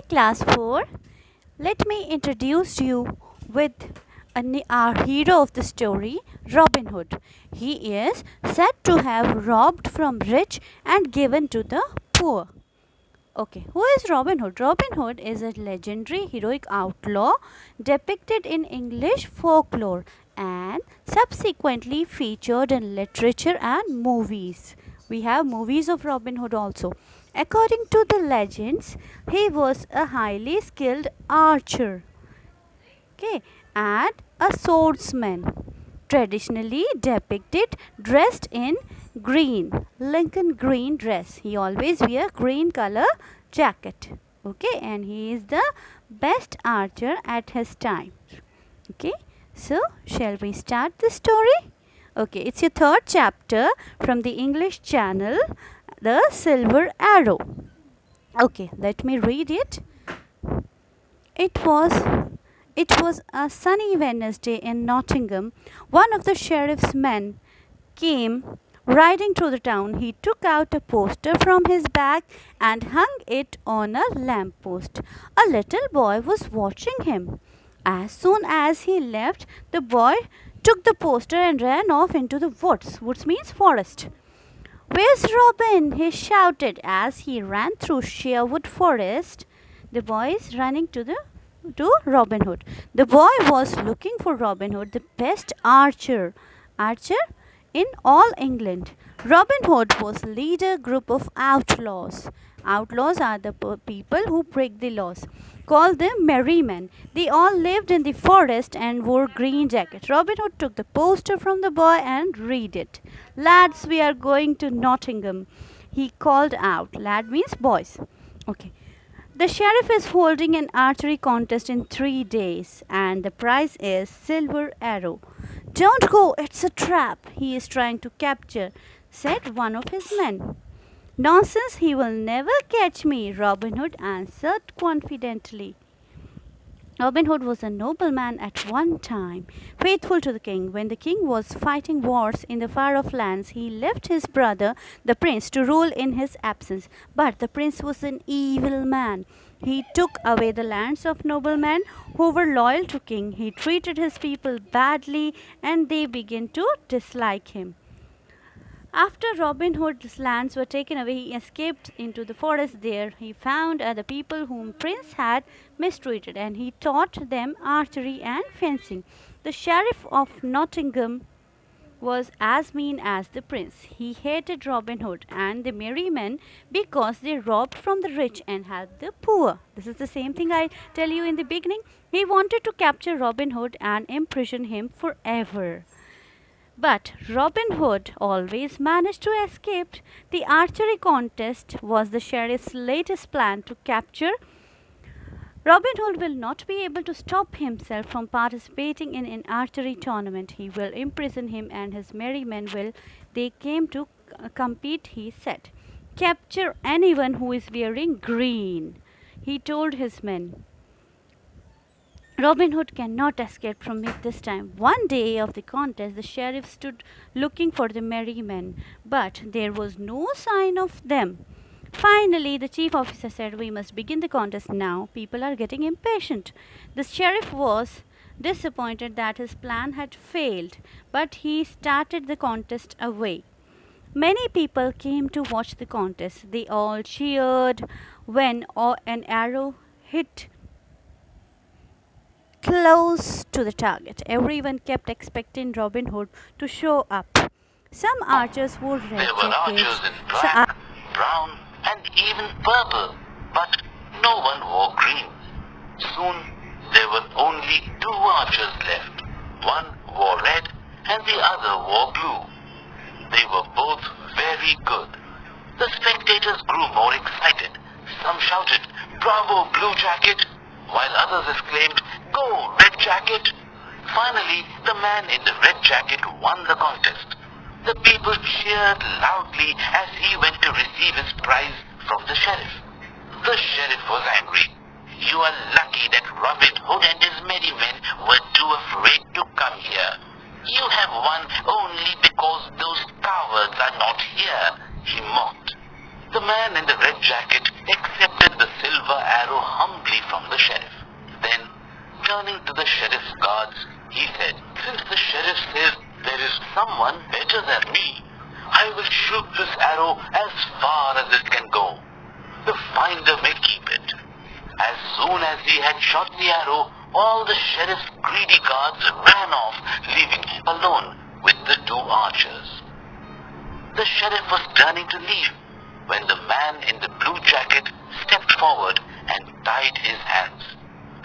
class 4. Let me introduce you with our hero of the story, Robin Hood. He is said to have robbed from rich and given to the poor. Okay, who is Robin Hood? Robin Hood is a legendary heroic outlaw depicted in English folklore and subsequently featured in literature and movies. We have movies of Robin Hood also. According to the legends, he was a highly skilled archer, okay, and a swordsman, traditionally depicted dressed in green, Lincoln green dress. He always wear green color jacket, okay, and he is the best archer at his time. Okay, so shall we start the story? Okay, it's your third chapter from the English channel, The Silver Arrow. Okay, let me read it. It was a sunny Wednesday in Nottingham. One of the sheriff's men came riding through the town. He took out a poster from his bag and hung it on a lamp post. A little boy was watching him. As soon as he left, the boy took the poster and ran off into the woods. Woods means forest. "Where's Robin?" he shouted as he ran through Sherwood Forest. The boy is running to Robin Hood. The boy was looking for Robin Hood, the best archer in all England. Robin Hood was leader group of outlaws. Outlaws are the people who break the laws, called the merry men. They all lived in the forest and wore green jackets. Robin Hood took the poster from the boy and read it. "Lads, we are going to Nottingham," he called out. Lad means boys. Okay. "The sheriff is holding an archery contest in 3 days, and the prize is silver arrow. Don't go, it's a trap he is trying to capture," said one of his men. "Nonsense, he will never catch me," Robin Hood answered confidently. Robin Hood was a nobleman at one time, faithful to the king. When the king was fighting wars in the far-off lands, he left his brother, the prince, to rule in his absence. But the prince was an evil man. He took away the lands of noblemen who were loyal to king. He treated his people badly, and they began to dislike him. After Robin Hood's lands were taken away, he escaped into the forest. There he found other people whom Prince had mistreated, and he taught them archery and fencing. The sheriff of Nottingham was as mean as the prince. He hated Robin Hood and the merry men because they robbed from the rich and helped the poor. This is the same thing I tell you in the beginning. He wanted to capture Robin Hood and imprison him forever. But Robin Hood always managed to escape. The archery contest was the sheriff's latest plan to capture. Robin Hood will not be able to stop himself from participating in an archery tournament. He will imprison him and his merry men will. They came to compete, he said. "Capture anyone who is wearing green," he told his men. "Robin Hood cannot escape from it this time." One day of the contest, the sheriff stood looking for the merry men, but there was no sign of them. Finally, the chief officer said, "We must begin the contest now. People are getting impatient." The sheriff was disappointed that his plan had failed, but he started the contest away. Many people came to watch the contest. They all cheered when an arrow hit close to the target. Everyone kept expecting Robin Hood to show up. Some archers wore red There were archers jackets. in black, brown, and even purple, but no one wore green. Soon there were only 2 archers left. One wore red and the other wore blue. They were both very good. The spectators grew more excited. Some shouted, "Bravo, Blue Jacket!" while others exclaimed, "Go, Red Jacket!" Finally, the man in the red jacket won the contest. The people cheered loudly as he went to receive his prize from the sheriff. The sheriff was angry. "You are lucky that Robin Hood and his merry men were too afraid to come here. You have won only because those cowards are not here," he mocked. The man in the red jacket accepted the silver arrow humbly from the sheriff. Then, turning to the sheriff's guards, he said, "Since the sheriff says there is someone better than me, I will shoot this arrow as far as it can go. The finder may keep it." As soon as he had shot the arrow, all the sheriff's greedy guards ran off, leaving him alone with the two archers. The sheriff was turning to leave when the man in the blue jacket stepped forward and tied his hands.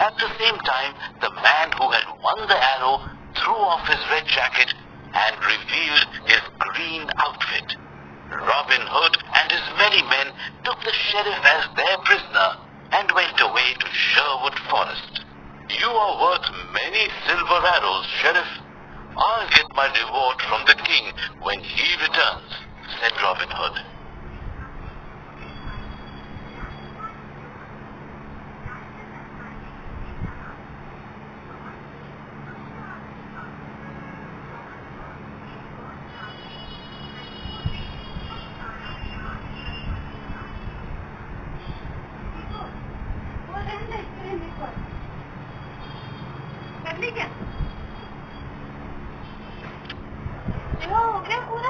At the same time, the man who had won the arrow threw off his red jacket and revealed his green outfit. Robin Hood and his merry men took the sheriff as their prisoner and went away to Sherwood Forest. "You are worth many silver arrows, Sheriff. I'll get my reward from the king when he returns," said Robin Hood. हो गया पूरा,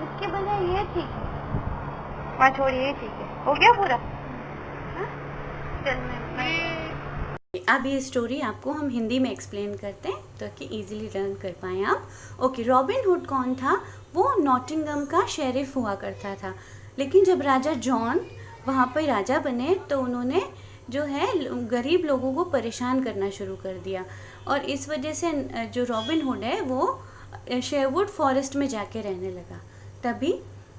इसके बजाय ये ठीक है। वहाँ छोड़िए, ठीक है, हो गया पूरा। चल मैं अब ये स्टोरी आपको हम हिंदी में एक्सप्लेन करते हैं ताकि इजीली लर्न कर पाएँ आप। ओके, रॉबिन हुड कौन था? वो नॉटिंगहम का शेरिफ हुआ करता था। लेकिन जब राजा जॉन वहाँ पर राजा बने तो उन्होंने जो है गरीब लोगों को परेशान करना शुरू कर दिया, और इस वजह से जो रॉबिन हुड है वो शेरवुड फॉरेस्ट में जाके रहने लगा। तभी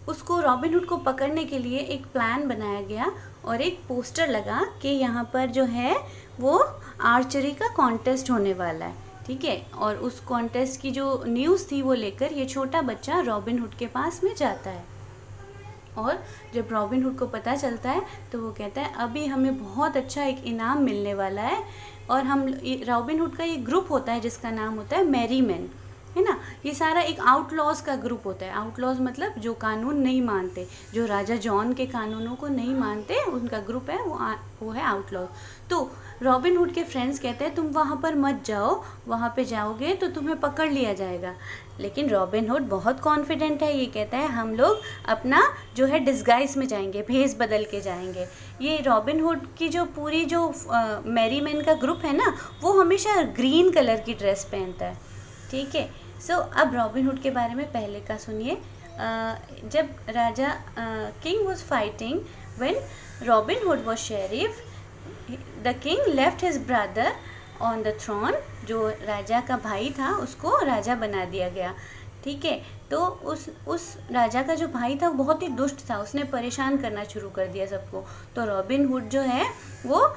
उसको रॉबिन हुड को पकड़ने के लिए एक प्लान बनाया गया और एक पोस्टर लगा कि यहाँ पर जो है वो आर्चरी का कॉन्टेस्ट होने वाला है, ठीक है। और उस कॉन्टेस्ट की जो न्यूज़ थी वो लेकर ये छोटा बच्चा रॉबिन हुड के पास में जाता है, और जब रॉबिन हुड को पता चलता है तो वो कहता है अभी हमें बहुत अच्छा एक इनाम मिलने वाला है। और हम रॉबिन हुड का ये ग्रुप होता है जिसका नाम होता है मैरी मैन, है ना। ये सारा एक आउटलॉज का ग्रुप होता है। आउटलॉज मतलब जो कानून नहीं मानते, जो राजा जॉन के कानूनों को नहीं मानते, उनका ग्रुप है वो है आउटलॉज। तो रॉबिन हुड के फ्रेंड्स कहते हैं तुम वहाँ पर मत जाओ, वहाँ पे जाओगे तो तुम्हें पकड़ लिया जाएगा। लेकिन रॉबिन हुड बहुत कॉन्फिडेंट है, ये कहता है हम लोग अपना जो है डिस्गाइज में जाएंगे, भेस बदल के जाएंगे। ये रॉबिन हुड की जो पूरी जो मैरी मैन का ग्रुप है ना, वो हमेशा ग्रीन कलर की ड्रेस पहनता है, ठीक है। सो अब रॉबिन हुड के बारे में पहले का सुनिए। जब राजा king was fighting when Robin Hood was sheriff, the king left his brother on the throne. जो राजा का भाई था उसको राजा बना दिया गया, ठीक है। तो उस राजा का जो भाई था वो बहुत ही दुष्ट था, उसने परेशान करना शुरू कर दिया सबको। तो रॉबिन हुड जो है वो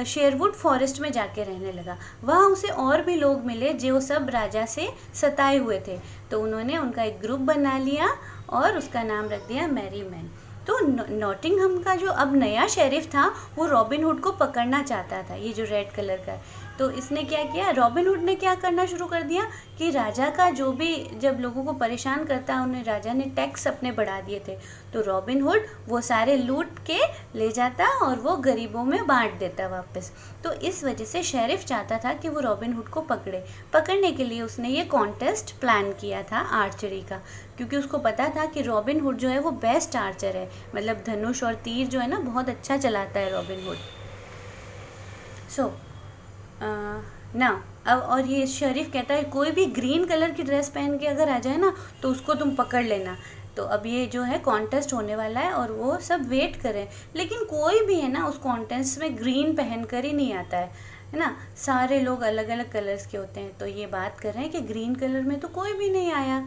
शेरवुड फॉरेस्ट में जाके रहने लगा। वहाँ उसे और भी लोग मिले जो सब राजा से सताए हुए थे, तो उन्होंने उनका एक ग्रुप बना लिया और उसका नाम रख दिया मैरी मैन। तो नॉटिंगहम का जो अब नया शेरिफ था वो रॉबिन हुड को पकड़ना चाहता था, ये जो रेड कलर का है। तो इसने क्या किया, रॉबिन हुड ने क्या करना शुरू कर दिया कि राजा का जो भी जब लोगों को परेशान करता उन्हें राजा ने टैक्स अपने बढ़ा दिए थे, तो रॉबिन हुड वो सारे लूट के ले जाता और वो गरीबों में बांट देता वापस। तो इस वजह से शेरिफ चाहता था कि वो रॉबिन हुड को पकड़ने के लिए उसने ये कॉन्टेस्ट प्लान किया था आर्चरी का, क्योंकि उसको पता था कि रॉबिन हुड जो है वो बेस्ट आर्चर है, मतलब धनुष और तीर जो है ना बहुत अच्छा चलाता है रॉबिन हुड। सो ना अब और ये शरीफ कहता है कोई भी ग्रीन कलर की ड्रेस पहन के अगर आ जाए ना तो उसको तुम पकड़ लेना। तो अब ये जो है कॉन्टेस्ट होने वाला है और वो सब वेट करें, लेकिन कोई भी है ना उस कॉन्टेस्ट में ग्रीन पहन कर ही नहीं आता है ना। सारे लोग अलग अलग कलर्स के होते हैं, तो ये बात कर रहे हैं कि ग्रीन कलर में तो कोई भी नहीं आया।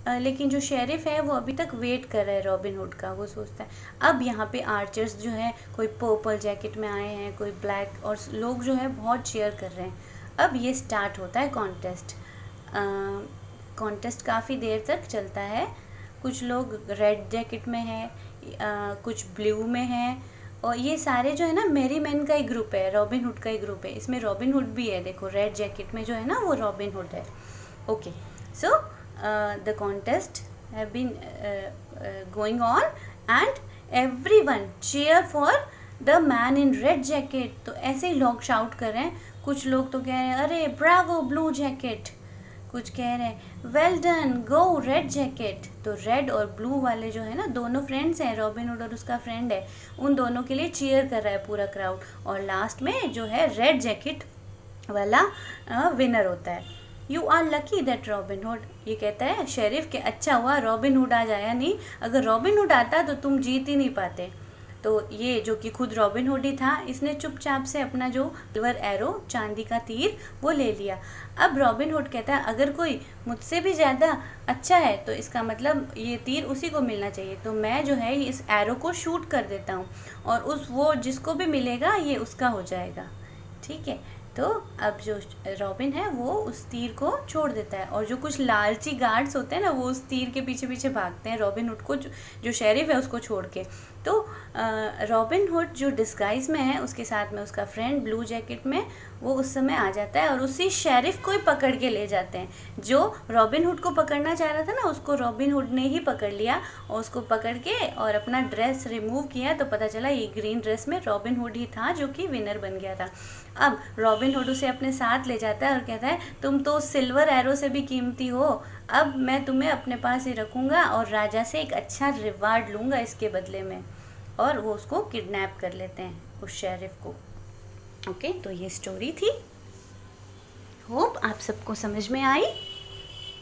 लेकिन जो शेरिफ है वो अभी तक वेट कर रहा है रॉबिन हुड का। वो सोचता है अब यहाँ पे आर्चर्स जो है कोई पर्पल जैकेट में आए हैं, कोई ब्लैक, और लोग जो है बहुत चीयर कर रहे हैं। अब ये स्टार्ट होता है कॉन्टेस्ट। कॉन्टेस्ट काफ़ी देर तक चलता है। कुछ लोग रेड जैकेट में है, कुछ ब्लू में है, और ये सारे जो है ना मैरी मैन का ही ग्रुप है, रॉबिन हुड का ही ग्रुप है। इसमें रॉबिन हुड भी है, देखो रेड जैकेट में जो है ना वो रॉबिन हुड है। Okay, so the contest have been going on and everyone cheer for the man in red jacket. तो ऐसे ही लोग शाउट कर रहे हैं, कुछ लोग तो कह रहे हैं अरे ब्रावो ब्लू जैकेट, कुछ कह रहे हैं वेल डन गो रेड जैकेट। तो रेड और ब्लू वाले जो है ना, दोनों फ्रेंड्स हैं, रॉबिन हुड और उसका फ्रेंड है, उन दोनों के लिए चीयर कर रहा है पूरा क्राउड। और लास्ट में जो है रेड जैकेट वाला विनर होता है। You are lucky that Robin Hood, ये कहता है शेरिफ के अच्छा हुआ रॉबिन हुड आज आया नहीं, अगर रॉबिन हुड आता तो तुम जीत ही नहीं पाते। तो ये जो कि खुद रॉबिन हुड ही था, इसने चुपचाप से अपना जो सिल्वर एरो, चांदी का तीर, वो ले लिया। अब रॉबिन हुड कहता है अगर कोई मुझसे भी ज़्यादा अच्छा है तो इसका मतलब ये तीर उसी को मिलना चाहिए, तो मैं जो है इस एरो को शूट कर देता हूँ और वो जिसको भी मिलेगा ये उसका हो जाएगा। ठीक है, तो अब जो रॉबिन है वो उस तीर को छोड़ देता है और जो कुछ लालची गार्ड्स होते हैं ना, वो उस तीर के पीछे पीछे भागते हैं रॉबिन हुड को, जो शेरिफ है उसको छोड़ के। तो रॉबिन हुड जो डिस्गाइज में है, उसके साथ में उसका फ्रेंड ब्लू जैकेट में, वो उस समय आ जाता है और उसी शेरिफ को ही पकड़ के ले जाते हैं। जो रॉबिन हुड को पकड़ना चाह रहा था ना, उसको रॉबिन हुड ने ही पकड़ लिया और उसको पकड़ के और अपना ड्रेस रिमूव किया, तो पता चला ये ग्रीन ड्रेस में रॉबिन हुड ही था जो कि विनर बन गया था। अब रॉबिन हुड उसे अपने साथ ले जाता है और कहता है तुम तो सिल्वर एरो से भी कीमती हो, अब मैं तुम्हें अपने पास ही रखूँगा और राजा से एक अच्छा रिवार्ड लूँगा इसके बदले में। और वो उसको किडनैप कर लेते हैं, उस शेरिफ को। ओके, तो ये स्टोरी थी। होप आप सबको समझ में आई।